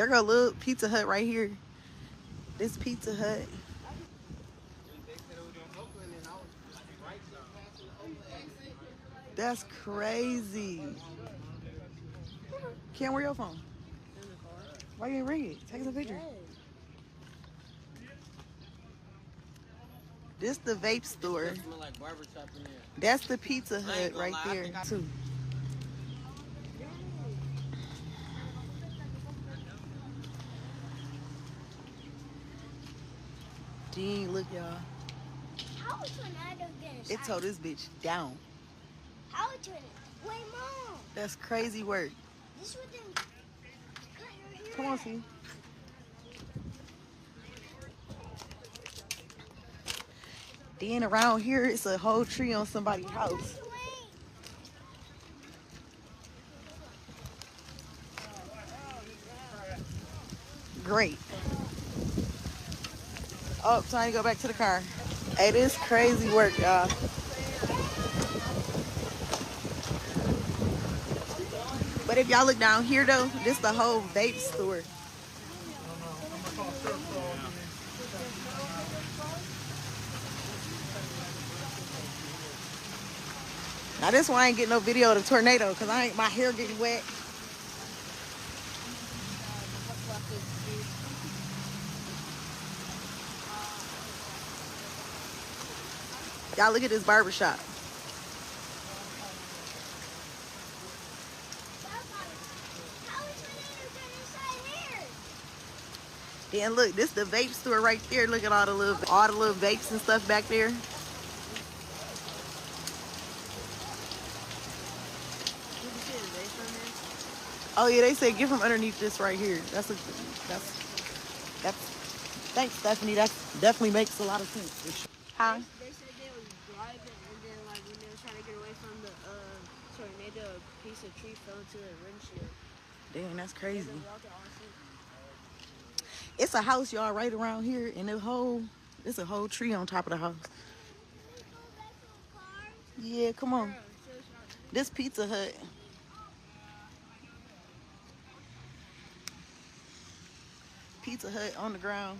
There go a little Pizza Hut right here. This Pizza Hut. That's crazy. Cam, where your phone? Why you didn't ring it? Take some picture. This the vape store. That's the Pizza Hut right there too. Dang, look y'all. How is tornado getting It towed this bitch down. How is tornado? Wait, Mom. That's crazy work. This would then cut your hair. Come on, see. Then around here, it's a whole tree on somebody's house. Great. Oh, time to go back to the car. Hey, this crazy work, y'all. But if y'all look down here, though, this the whole vape store. Now this one I ain't getting no video of the tornado because my hair getting wet. Y'all look at this barbershop. Then look, this the vape store right there. Look at all the little vapes and stuff back there. Oh yeah, they say get from underneath this right here. That's thanks, Stephanie. That definitely makes a lot of sense. Huh? They said they was driving and then like when they were trying to get away from the tornado, a piece of tree fell into the windshield. Damn, that's crazy. It's a house, y'all, right around here, and it's a whole tree on top of the house. Yeah, come on. This Pizza Hut. Pizza Hut on the ground.